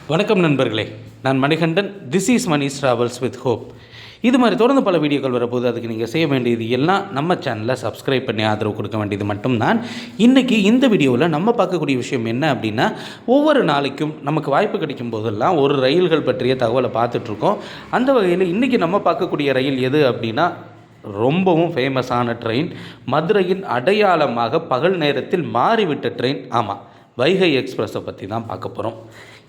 வணக்கம் நண்பர்களே, நான் Manikandan. This is Mani's travels with hope. இது மாதிரி தொடர்ந்து பல வீடியோக்கள் வரப்போது. அதுக்கு நீங்கள் செய்ய வேண்டியது எல்லாம் நம்ம சேனலை சப்ஸ்கிரைப் பண்ணி ஆதரவு கொடுக்க வேண்டியது மட்டும்தான். இன்றைக்கி இந்த வீடியோவில் நம்ம பார்க்கக்கூடிய விஷயம் என்ன அப்படின்னா, ஒவ்வொரு நாளைக்கும் நமக்கு வாய்ப்பு கிடைக்கும் போதெல்லாம் ஒரு ரயில்கள் பற்றிய தகவலை பார்த்துட்ருக்கோம். அந்த வகையில் இன்றைக்கி நம்ம பார்க்கக்கூடிய ரயில் எது அப்படின்னா, ரொம்பவும் ஃபேமஸான ட்ரெயின், மதுரையின் அடையாளமாக பகல் நேரத்தில் மாறிவிட்ட ட்ரெயின். ஆமாம், வைகை எக்ஸ்பிரஸை பற்றி தான் பார்க்க போகிறோம்.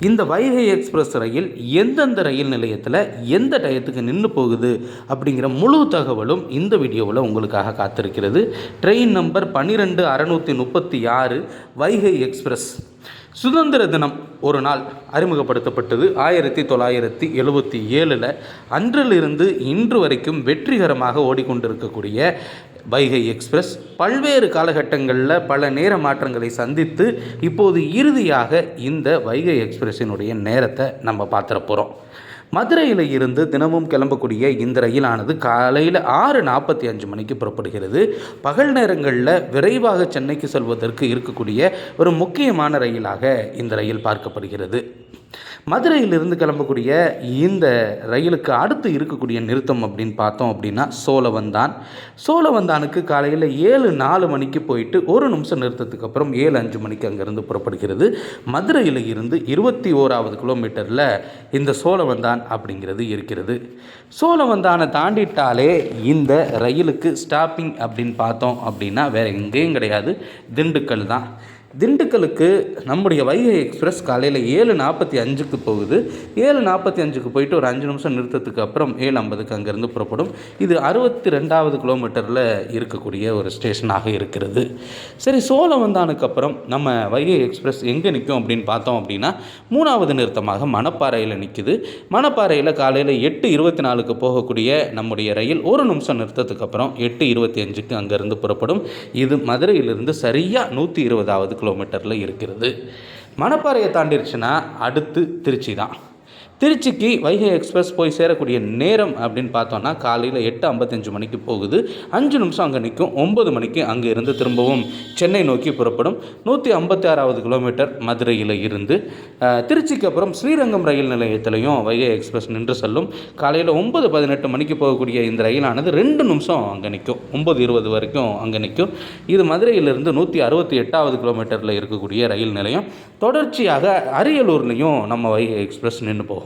இந்த வைகை எக்ஸ்பிரஸ் ரயில் எந்தெந்த ரயில் நிலையத்தில் எந்த டயத்துக்கு நின்று போகுது அப்படிங்கிற முழு தகவலும் இந்த வீடியோவில் உங்களுக்காக காத்திருக்கிறது. Train number 12636 Vaigai express. சுதந்திர தினம் ஒரு நாள் அறிமுகப்படுத்தப்பட்டது 1977. அன்றிலிருந்து இன்று வரைக்கும் வெற்றிகரமாக ஓடிக்கொண்டிருக்கக்கூடிய வைகை எக்ஸ்பிரஸ் பல்வேறு காலகட்டங்களில் பல நேர மாற்றங்களை சந்தித்து இப்போது இறுதியாக இந்த வைகை எக்ஸ்பிரஸினுடைய நேரத்தை நம்ம பார்த்துட போகிறோம். மதுரையில் இருந்து தினமும் கிளம்பக்கூடிய இந்த ரயிலானது காலையில் 6:45 மணிக்கு புறப்படுகிறது. பகல் நேரங்களில் விரைவாக சென்னைக்கு செல்வதற்கு இருக்கக்கூடிய ஒரு முக்கியமான ரயிலாக இந்த ரயில் பார்க்கப்படுகிறது. மதுரையிலிருந்து கிளம்பக்கூடிய இந்த ரயிலுக்கு அடுத்து இருக்கக்கூடிய நிறுத்தம் அப்படின்னு பார்த்தோம் அப்படின்னா சோழவந்தானுக்கு காலையில் 7:04 மணிக்கு போயிட்டு ஒரு நிமிஷம் நிறுத்தத்துக்கு அப்புறம் 7:05 மணிக்கு அங்கேருந்து புறப்படுகிறது. மதுரையில் இருந்து 21வது கிலோமீட்டரில் இந்த சோழவந்தான் அப்படிங்கிறது இருக்கிறது. சோழவந்தானை தாண்டிட்டாலே இந்த ரயிலுக்கு ஸ்டாப்பிங் அப்படின்னு பார்த்தோம் அப்படின்னா வேறு எங்கேயும் கிடையாது, திண்டுக்கல் தான். திண்டுக்கலுக்கு நம்முடைய வைகை எக்ஸ்பிரஸ் காலையில் 7:45க்கு போகுது. 7:45க்கு போயிட்டு ஒரு 5 நிமிஷம் நிறுத்தத்துக்கு அப்புறம் 7:50க்கு அங்கேருந்து புறப்படும். இது 62வது கிலோமீட்டரில் இருக்கக்கூடிய ஒரு ஸ்டேஷனாக இருக்கிறது. சரி, சோழவந்தானுக்கு அப்புறம் நம்ம வைகை எக்ஸ்பிரஸ் எங்கே நிற்கும் அப்படின்னு பார்த்தோம் அப்படின்னா, 3வது நிறுத்தமாக மணப்பாறையில் நிற்குது. மணப்பாறையில் காலையில் 8:24க்கு போகக்கூடிய நம்முடைய ரயில் ஒரு நிமிஷம் நிறுத்தத்துக்கு அப்புறம் 8:25க்கு அங்கேருந்து புறப்படும். இது மதுரையிலிருந்து சரியாக 120வது கிலோமீட்டரில் இருக்கிறது. மணப்பாறையை தாண்டிடுச்சுன்னா அடுத்து திருச்சி தான். திருச்சிக்கு வைகை எக்ஸ்பிரஸ் போய் சேரக்கூடிய நேரம் அப்படின்னு பார்த்தோன்னா காலையில் 8:55 மணிக்கு போகுது. 5 நிமிஷம் அங்கே நிற்கும். 9 மணிக்கு அங்கே இருந்து திரும்பவும் சென்னை நோக்கி புறப்படும். 156வது கிலோமீட்டர் மதுரையில் இருந்து. திருச்சிக்கு அப்புறம் ஸ்ரீரங்கம் ரயில் நிலையத்திலையும் வைகை எக்ஸ்பிரஸ் நின்று செல்லும். காலையில் 9:18 மணிக்கு போகக்கூடிய இந்த ரயிலானது 2 நிமிஷம் அங்கே நிற்கும். 9:20 வரைக்கும் அங்கே நிற்கும். இது மதுரையிலிருந்து 168வது கிலோமீட்டரில் இருக்கக்கூடிய ரயில் நிலையம். தொடர்ச்சியாக அரியலூர்லேயும் நம்ம வைகை எக்ஸ்பிரஸ் நின்று போகும்.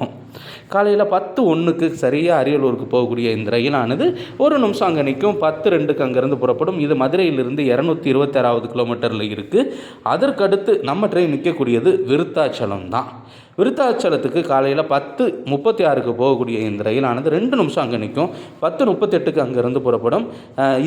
காலையில் 10:01க்கு சரியாக அரியலூருக்கு போகக்கூடிய இந்த ரயிலானது ஒரு நிமிஷம் அங்கே நிற்கும். 10:02க்கு அங்கேருந்து புறப்படும். இது மதுரையிலிருந்து 226வது கிலோமீட்டரில் இருக்குது. அதற்கடுத்து நம்ம ட்ரெயின் நிற்கக்கூடியது விருத்தாச்சலம் தான். விருத்தாச்சலத்துக்கு காலையில் 10:36க்கு போகக்கூடிய இந்த ரயிலானது 2 நிமிஷம் அங்கே நிற்கும். 10:38க்கு அங்கேருந்து புறப்படும்.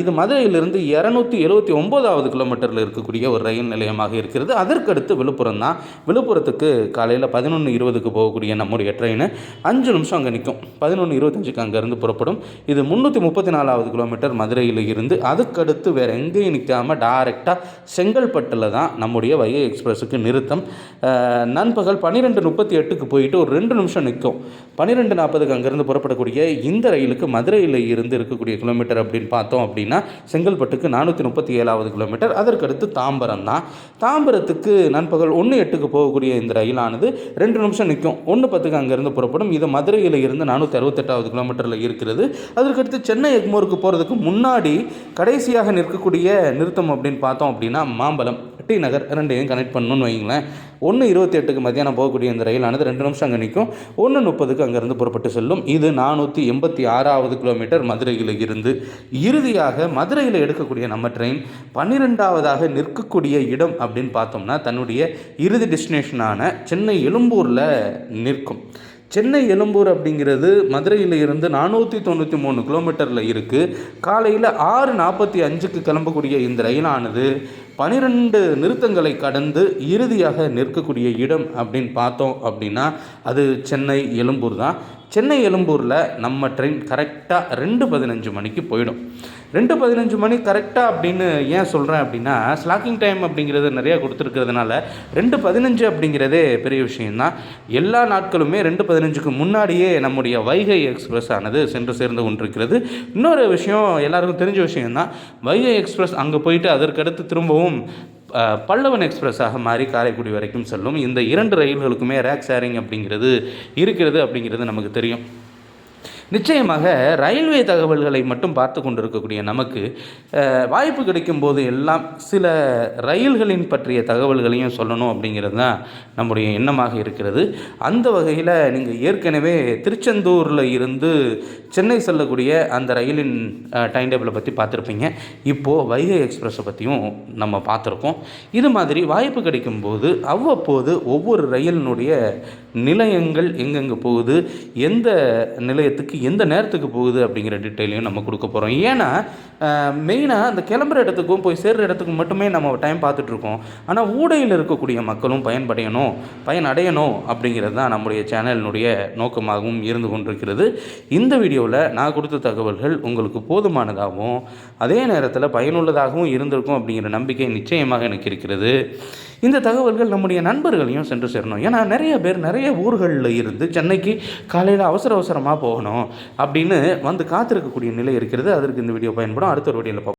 இது மதுரையிலிருந்து 279வது கிலோமீட்டரில் இருக்கக்கூடிய ஒரு ரயில் நிலையமாக இருக்கிறது. அதற்கடுத்து விழுப்புரம் தான். விழுப்புரத்துக்கு காலையில் 11:20க்கு போகக்கூடிய நம்முடைய ட்ரெயின் 5 நிமிஷம் அங்கே நிற்கும். 11:25க்கு அங்கேருந்து புறப்படும். இது 334வது கிலோமீட்டர் மதுரையில் இருந்து. அதுக்கடுத்து வேறு எங்கேயும் நிற்காமல் டைரெக்டாக செங்கல்பட்டில் தான் நம்முடைய வைகை எக்ஸ்பிரஸுக்கு நிறுத்தம். நண்பகல் 12:38க்கு போயிட்டு ஒரு 2 நிமிஷம் நிற்கும். 12:40க்கு அங்கேருந்து புறப்படக்கூடிய இந்த ரயிலுக்கு மதுரையில் இருந்து இருக்கக்கூடிய கிலோமீட்டர் அப்படின்னு பார்த்தோம் அப்படின்னா செங்கல்பட்டுக்கு 437வது கிலோமீட்டர். அதற்கடுத்து தாம்பரம் தான். தாம்பரத்துக்கு நண்பகல் 1:08க்கு போகக்கூடிய இந்த ரயிலானது 2 நிமிஷம் நிற்கும். 1:10க்கு அங்கேருந்து புறப்படும். இது மதுரையில் இருந்து 468வது கிலோமீட்டரில் இருக்கிறது. அதற்கடுத்து சென்னை எக்மோருக்கு போகிறதுக்கு முன்னாடி கடைசியாக நிற்கக்கூடிய நிறுத்தம் அப்படின்னு பார்த்தோம் அப்படின்னா மாம்பலம், டி நகர், ரெண்டையும் கனெக்ட் பண்ணணும்னு வைங்களேன். 1:28க்கு மத்தியானம் போகக்கூடிய இந்த ரயிலானது 2 நிமிஷம் அங்கே நிற்கும். 1:30க்கு அங்கேருந்து புறப்பட்டு செல்லும். இது 486வது கிலோமீட்டர் மதுரையில் இருந்து. இறுதியாக மதுரையில் எடுக்கக்கூடிய நம்ம ட்ரெயின் 12வதாக நிற்கக்கூடிய இடம் அப்படின்னு பார்த்தோம்னா தன்னுடைய இறுதி டெஸ்டினேஷனான சென்னை எழும்பூரில் நிற்கும். சென்னை எழும்பூர் அப்படிங்கிறது மதுரையில் இருந்து 493 கிலோமீட்டரில் இருக்குது. காலையில் 6:45க்கு கிளம்பக்கூடிய இந்த ரயிலானது 12 நிறுத்தங்களை கடந்து இறுதியாக நிற்கக்கூடிய இடம் அப்படின்னு பார்த்தோம் அப்படின்னா அது சென்னை எழும்பூர் தான். சென்னை எழும்பூரில் நம்ம ட்ரெயின் கரெக்டாக 2:15 மணிக்கு போயிடும். 2:15 மணி கரெக்டாக அப்படின்னு ஏன் சொல்கிறேன் அப்படின்னா, ஸ்லாக்கிங் டைம் அப்படிங்கிறது நிறையா கொடுத்துருக்கிறதுனால 2:15 அப்படிங்கிறதே பெரிய விஷயந்தான். எல்லா நாட்களுமே 2:15க்கு முன்னாடியே நம்முடைய வைகை எக்ஸ்பிரஸ் ஆனது சென்று சேர்ந்து கொண்டிருக்கிறது. இன்னொரு விஷயம் எல்லாருக்கும் தெரிஞ்ச விஷயந்தான், வைகை எக்ஸ்பிரஸ் அங்கே போயிட்டு அதற்கடுத்து திரும்பவும் பல்லவன் எக்ஸ்பிரஸாக மாறி காரைக்குடி வரைக்கும் செல்லும். இந்த 2 ரயில்களுக்குமே ரேக் ஷேரிங் அப்படிங்கிறது இருக்கிறது அப்படிங்கிறது நமக்கு தெரியும். நிச்சயமாக ரயில்வே தகவல்களை மட்டும் பார்த்து கொண்டிருக்கக்கூடிய நமக்கு வாய்ப்பு கிடைக்கும் போது எல்லாம் சில ரயில்களின் பற்றிய தகவல்களையும் சொல்லணும் அப்படிங்கிறது தான் நம்முடைய எண்ணமாக இருக்கிறது. அந்த வகையில் நீங்கள் ஏற்கனவே திருச்செந்தூரில் இருந்து சென்னை செல்லக்கூடிய அந்த ரயிலின் டைம் டேபிளை பற்றி பார்த்துருப்பீங்க. இப்போது வைகை எக்ஸ்பிரஸை பற்றியும் நம்ம பார்த்துருக்கோம். இது மாதிரி வாய்ப்பு கிடைக்கும்போது அவ்வப்போது ஒவ்வொரு ரயிலினுடைய நிலையங்கள் எங்கெங்கே போகுது, எந்த நிலையத்துக்கு எந்த நேரத்துக்கு போகுது அப்படிங்கிற டீட்டெயிலையும் நம்ம கொடுக்க போகிறோம். ஏன்னா மெயினாக அந்த கிளம்புற இடத்துக்கும் போய் சேர்ற இடத்துக்கும் மட்டுமே நம்ம டைம் பார்த்துட்ருக்கோம். ஆனால் ஊடையில் இருக்கக்கூடிய மக்களும் பயனடையணும் அப்படிங்கிறது தான் நம்முடைய சேனலினுடைய நோக்கமாகவும் இருந்து கொண்டிருக்கிறது. இந்த வீடியோவில் நான் கொடுத்த தகவல்கள் உங்களுக்கு போதுமானதாகவும் அதே நேரத்தில் பயனுள்ளதாகவும் இருந்திருக்கும் அப்படிங்கிற நம்பிக்கை நிச்சயமாக எனக்கு இருக்கிறது. இந்த தகவல்கள் நம்முடைய நண்பர்களையும் சென்று சேரணும். ஏன்னா நிறைய பேர் நிறைய ஊர்களில் இருந்து சென்னைக்கு காலையில் அவசரமாக போகணும் அப்படின்னு வந்து காத்திருக்கக்கூடிய நிலை இருக்கிறது. அதற்கு இந்த வீடியோ பயன்படும். அடுத்த ஒரு வீடியோவில் பார்ப்போம்.